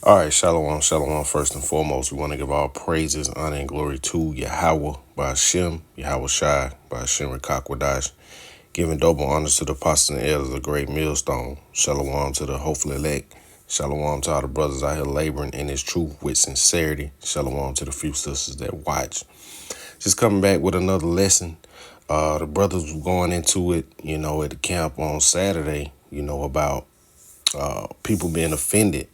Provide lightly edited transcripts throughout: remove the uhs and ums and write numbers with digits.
All right, shalom, shalom. First and foremost, we want to give all praises, honor, and glory to Yahweh by Hashem, Yahweh Shai by Hashem Rekakwadash. Giving double honors to the apostles and elders of the great millstone. Shalom to the hopeful elect. Shalom to all the brothers out here laboring in this truth with sincerity. Shalom to the few sisters that watch. Just coming back with another lesson. The brothers were going into it, at the camp on Saturday, about people being offended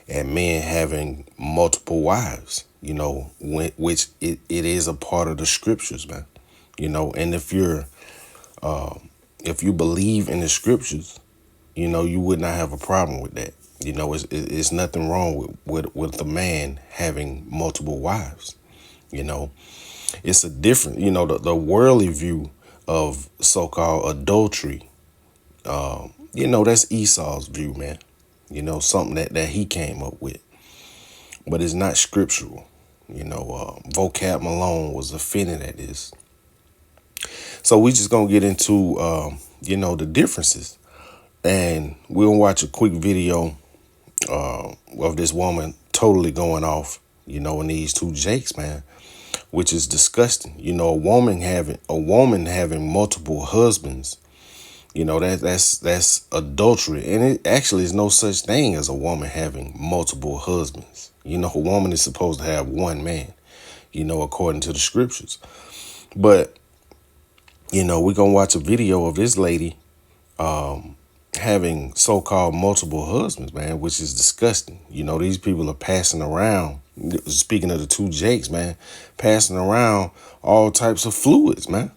and men having multiple wives, which it is a part of the scriptures, man. And if you believe in the scriptures, you would not have a problem with that. It's nothing wrong with a man having multiple wives. It's a different, the worldly view of so-called adultery. That's Esau's view, man. Something that he came up with. But it's not scriptural. Vocab Malone was offended at this. So we just going to get into, the differences. And we'll watch a quick video of this woman totally going off, in these two Jakes, man, which is disgusting. A woman having multiple husbands. That's adultery. And it actually is no such thing as a woman having multiple husbands. A woman is supposed to have one man, according to the scriptures. But, we're going to watch a video of this lady having so-called multiple husbands, man, which is disgusting. These people are passing around, speaking of the two Jakes, man, passing around all types of fluids, man.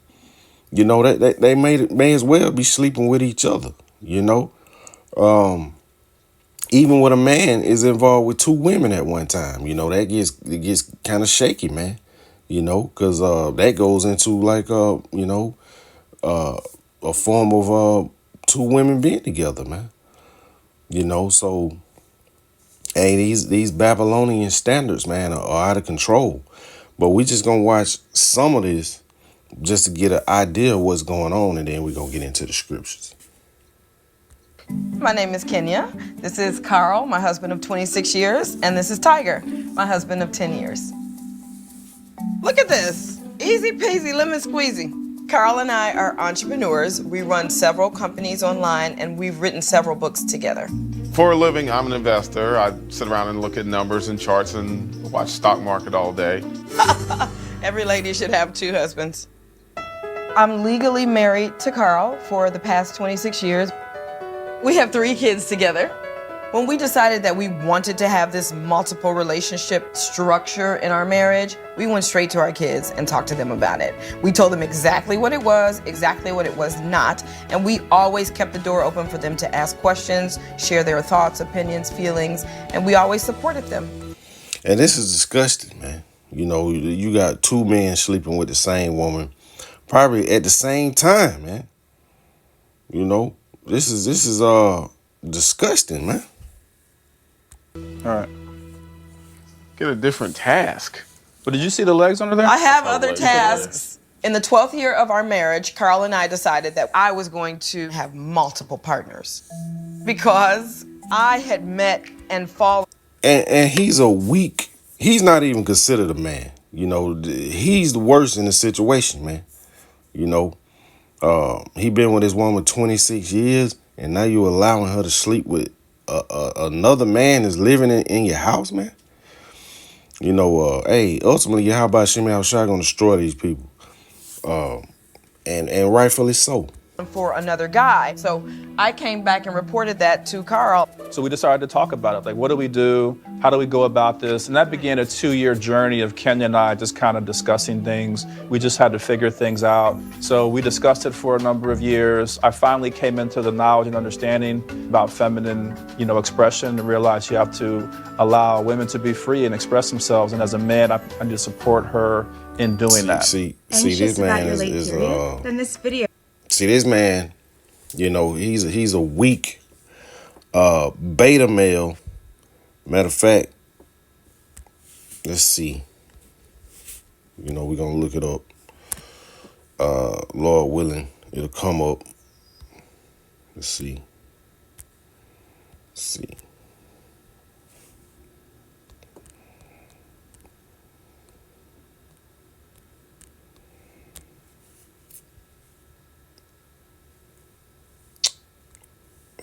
That they may as well be sleeping with each other, even when a man is involved with two women at one time, it gets kind of shaky, man, because that goes into like, a form of two women being together, man, so, hey, these Babylonian standards, man, are out of control. But we just gonna watch some of this just to get an idea of what's going on, and then we're going to get into the scriptures. My name is Kenya. This is Carl, my husband of 26 years, and this is Tiger, my husband of 10 years. Look at this. Easy peasy, lemon squeezy. Carl and I are entrepreneurs. We run several companies online, and we've written several books together. For a living, I'm an investor. I sit around and look at numbers and charts and watch stock market all day. Every lady should have two husbands. I'm legally married to Carl for the past 26 years. We have 3 kids together. When we decided that we wanted to have this multiple relationship structure in our marriage, we went straight to our kids and talked to them about it. We told them exactly what it was not, and we always kept the door open for them to ask questions, share their thoughts, opinions, feelings, and we always supported them. And this is disgusting, man. You got 2 men sleeping with the same woman, probably at the same time, man. This is disgusting, man. All right. Get a different task. But did you see the legs under there? I have other tasks. In the 12th year of our marriage, Carl and I decided that I was going to have multiple partners because I had met and fallen. And he's not even considered a man. He's the worst in the situation, man. He been with his woman 26 years, and now you allowing her to sleep with another man that's living in your house, man. Hey, ultimately, Yahweh Shem Yahushua gonna destroy these people, and rightfully so. For another guy. So I came back and reported that to Carl. So we decided to talk about it. Like, what do we do? How do we go about this? And that began a 2-year journey of Kenya and I just kind of discussing things. We just had to figure things out. So we discussed it for a number of years. I finally came into the knowledge and understanding about feminine, expression, and realized you have to allow women to be free and express themselves. And as a man, I need to support her in doing that. See, this man is then this video. See, this man, he's a weak beta male. Matter of fact, let's see. We're going to look it up. Lord willing, it'll come up. Let's see.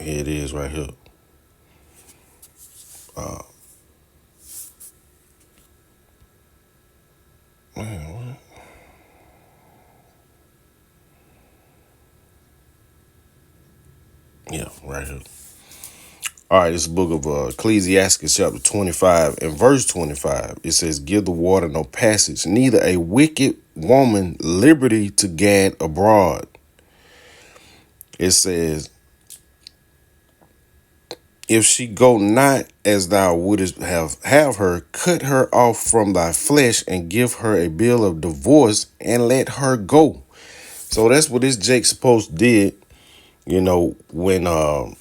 Here it is right here. Man, what? Yeah, right here. All right, this is the book of Ecclesiastes chapter 25 and verse 25. It says, give the water no passage, neither a wicked woman liberty to gad abroad. It says, if she go not as thou wouldest have her, cut her off from thy flesh and give her a bill of divorce and let her go. So that's what this Jake supposed did, when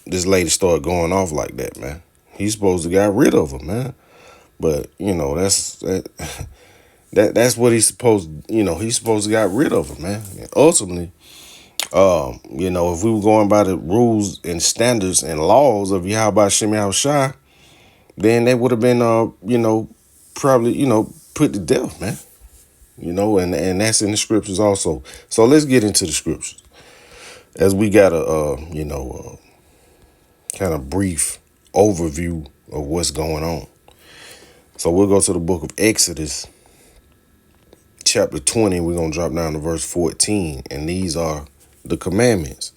this lady started going off like that, man. He's supposed to got rid of her, man. But, that's what he's supposed, he's supposed to got rid of her, man. And ultimately, if we were going by the rules and standards and laws of Yahweh Shem Shai, then they would have been, probably, put to death, man. And that's in the scriptures also. So let's get into the scriptures. As we got a, kind of brief overview of what's going on. So we'll go to the book of Exodus, chapter 20. We're going to drop down to verse 14. And these are the commandments.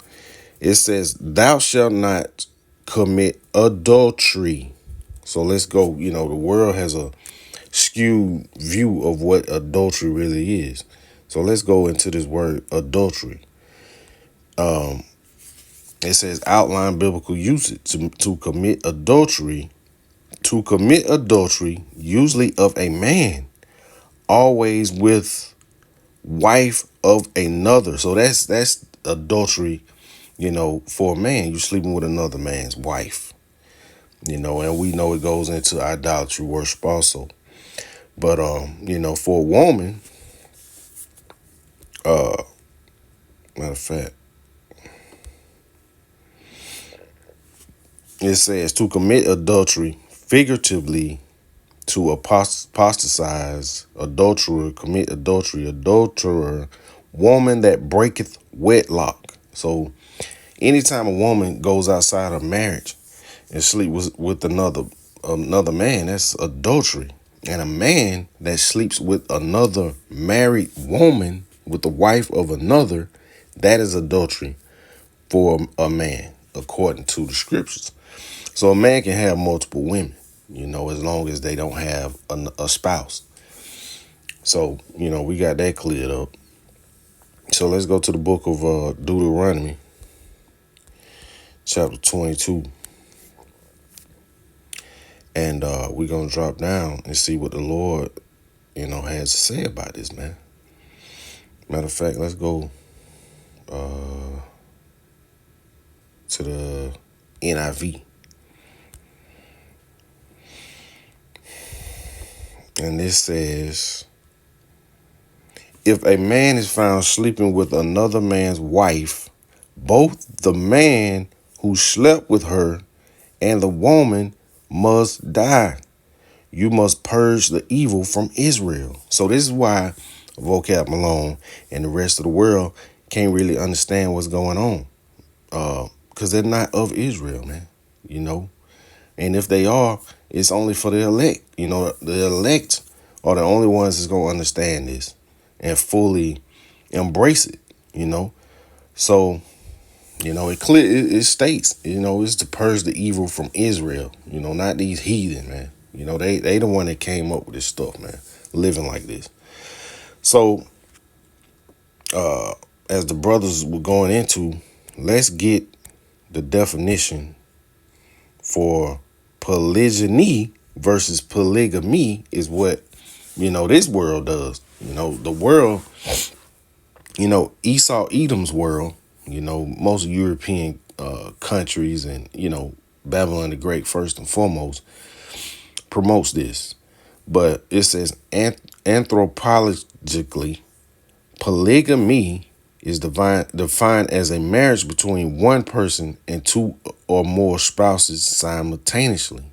It says, thou shalt not commit adultery. So let's go. The world has a skewed view of what adultery really is. So let's go into this word adultery. It says outline biblical usage to commit adultery. To commit adultery, usually of a man, always with wife of another. So that's adultery, for a man. You're sleeping with another man's wife. And we know it goes into idolatry worship also. But for a woman, matter of fact, it says to commit adultery, figuratively, to apostatize, adulterer, commit adultery, adulterer, woman that breaketh wedlock. So anytime a woman goes outside of marriage and sleep with another man, that's adultery. And a man that sleeps with another married woman, with the wife of another, that is adultery for a man, according to the scriptures. So a man can have multiple women, as long as they don't have a spouse. So, we got that cleared up. So let's go to the book of Deuteronomy, chapter 22. And we're going to drop down and see what the Lord, has to say about this, man. Matter of fact, let's go to the NIV. And this says, if a man is found sleeping with another man's wife, both the man who slept with her and the woman must die. You must purge the evil from Israel. So this is why Vocab Malone and the rest of the world can't really understand what's going on. Because they're not of Israel, man. And if they are, it's only for the elect. The elect are the only ones that's going to understand this and fully embrace it, So, it states, it's to purge the evil from Israel, not these heathen, man. They the one that came up with this stuff, man, living like this. So, as the brothers were going into, let's get the definition for polygyny versus polygamy is what, this world does. The world, Esau Edom's world, most European countries and, Babylon the Great, first and foremost, promotes this. But it says anthropologically, polygamy is defined as a marriage between one person and two or more spouses simultaneously.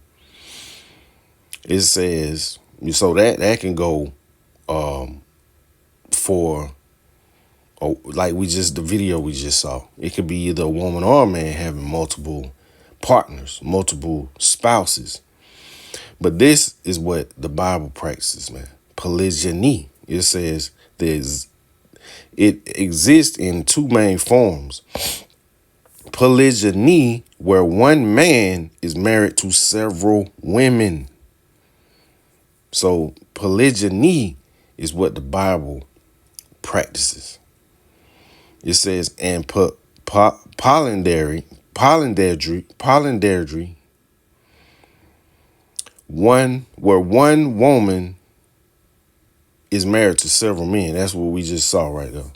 It says, so that can go for, like the video we just saw. It could be either a woman or a man having multiple partners, multiple spouses. But this is what the Bible practices, man. Polygyny. It says it exists in two main forms. Polygyny, where one man is married to several women. So polygyny is what the Bible practices. It says, and polyandry, where one woman is married to several men. That's what we just saw right there.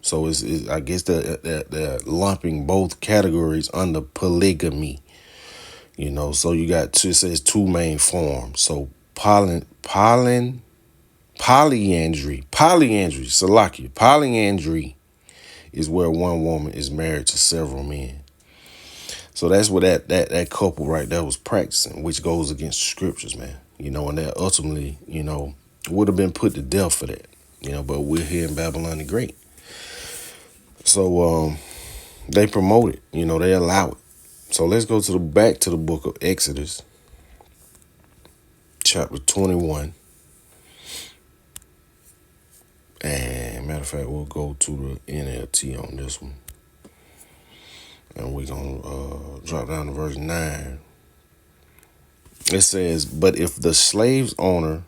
So I guess they're lumping both categories under polygamy. So you got two. It says two main forms. So polyandry, Salakia, polyandry is where one woman is married to several men. So that's what that couple right there was practicing, which goes against the scriptures, man. And that ultimately, would have been put to death for that. But we're here in Babylon the Great. So they promote it, they allow it. So let's go back to the book of Exodus, chapter 21. And matter of fact, we'll go to the NLT on this one. And we're going to drop down to verse 9. It says, but if the slave's owner,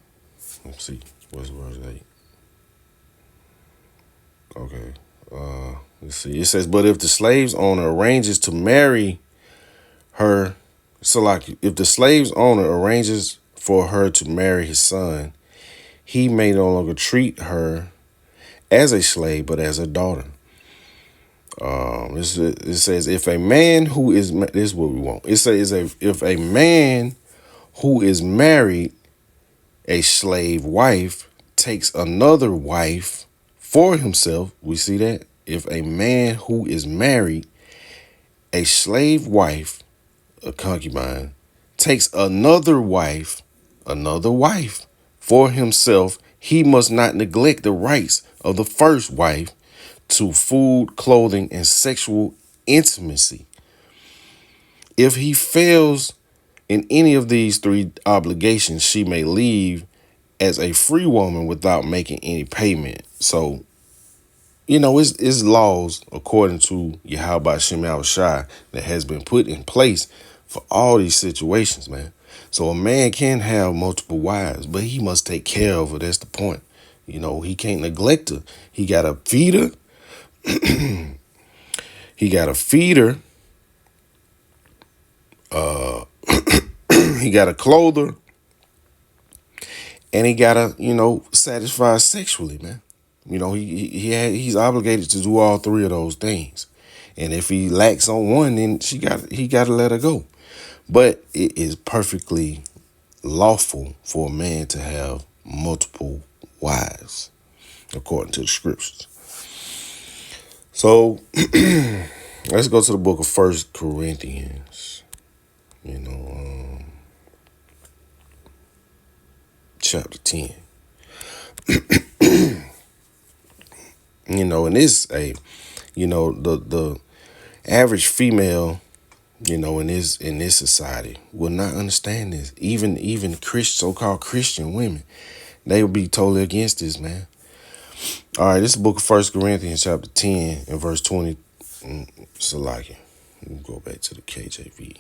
let's see, what's verse 8? Okay. Let's see. It says, but if the slave's owner arranges to marry her, so like if the slave's owner arranges for her to marry his son, he may no longer treat her as a slave, but as a daughter. It says, if a man who is, this is what we want. It says, if a man who is married a slave wife takes another wife for himself, we see that. If a man who is married a slave wife, a concubine, takes another wife for himself, he must not neglect the rights of the first wife to food, clothing, and sexual intimacy. If he fails in any of these three obligations, she may leave as a free woman without making any payment. So, it's laws according to Yahweh Shem Shai that has been put in place for all these situations, man. So a man can have multiple wives, but he must take care of her. That's the point. He can't neglect her. He got to feed her. He got to feed her. He got to clothe her. And he got to, satisfy sexually, man. He's obligated to do all three of those things. And if he lacks on one, then he got to let her go. But it is perfectly lawful for a man to have multiple wives, according to the scriptures. So let's go to the book of 1 Corinthians, chapter 10. And this the average female, in this society will not understand this. Even so-called Christian women, they will be totally against this, man. All right, this is the book of 1 Corinthians chapter 10 and verse 20. Salakia. We'll go back to the KJV.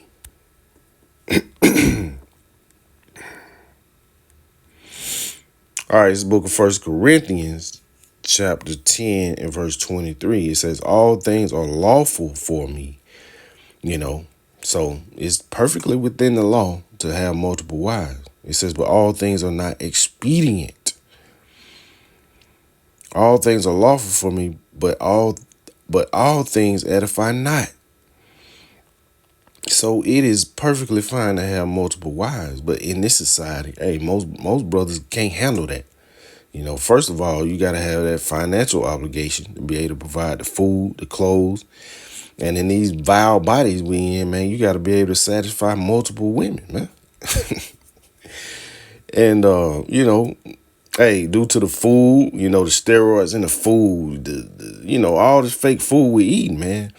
All right, this is the book of 1 Corinthians chapter 10 and verse 23. It says, all things are lawful for me, So it's perfectly within the law to have multiple wives. It says, but all things are not expedient. All things are lawful for me, but all things edify not. So it is perfectly fine to have multiple wives, but in this society, hey, most brothers can't handle that. First of all, you got to have that financial obligation to be able to provide the food, the clothes, and in these vile bodies we in, man, you got to be able to satisfy multiple women, man. And hey, due to the food, the steroids in the food, all this fake food we eat, man.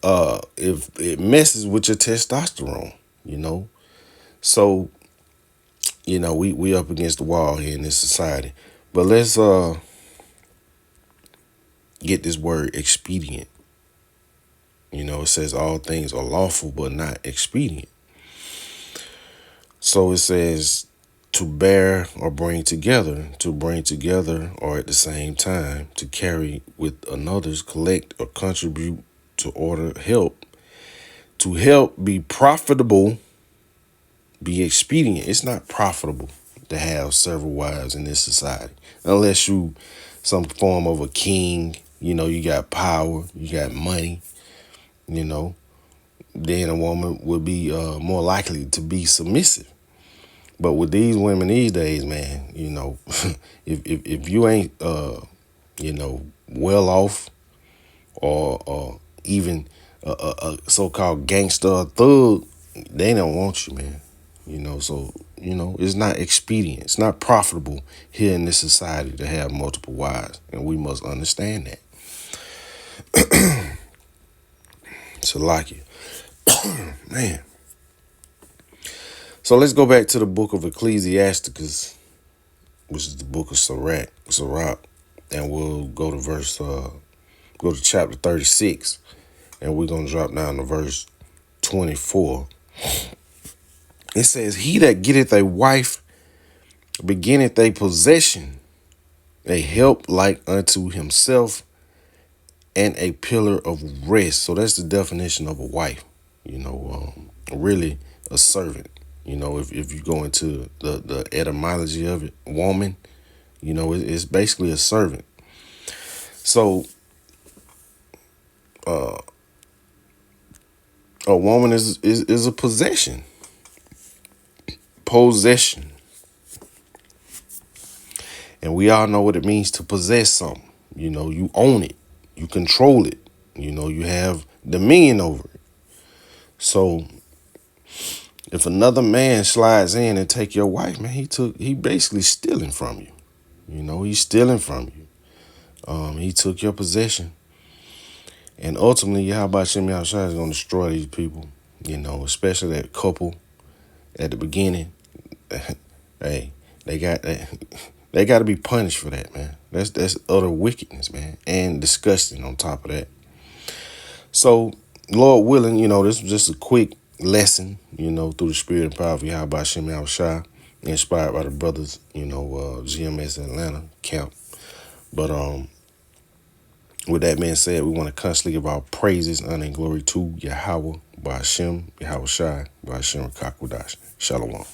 if it messes with your testosterone, So, we up against the wall here in this society. But let's get this word expedient. It says all things are lawful but not expedient. So it says to bear or bring together, or at the same time, to carry with another's, collect or contribute, to order, help, to help, be profitable, be expedient. It's not profitable to have several wives in this society unless you some form of a king. You got power, you got money. Then a woman would be more likely to be submissive. But with these women these days, man, if you ain't well off, or even a so-called gangster or thug, they don't want you, man. So it's not expedient. It's not profitable here in this society to have multiple wives, and we must understand that. So like it, man. So let's go back to the book of Ecclesiasticus, which is the book of Sirach, and we'll go to chapter 36, and we're gonna drop down to verse 24. It says, "He that getteth a wife beginneth a possession, a help like unto himself, and a pillar of rest." So that's the definition of a wife. Really a servant. If you go into the etymology of it, woman, it's basically a servant. So a woman is a possession. And we all know what it means to possess something. You own it, you control it, you have dominion over it. So if another man slides in and take your wife, man, he basically stealing from you. He's stealing from you. He took your possession. And ultimately, Yahweh Shem Yahushua is going to destroy these people, especially that couple at the beginning. Hey, they got to be punished for that, man. That's utter wickedness, man, and disgusting on top of that. So, Lord willing, this was just a quick lesson, through the spirit and power of Yahweh Shem Yahushua, inspired by the brothers, GMS Atlanta camp. But with that being said, we want to constantly give our praises, honor, and glory to Yahweh, by Hashem, Yahweh Shai, by Hashem Rakakwadash. Shalom.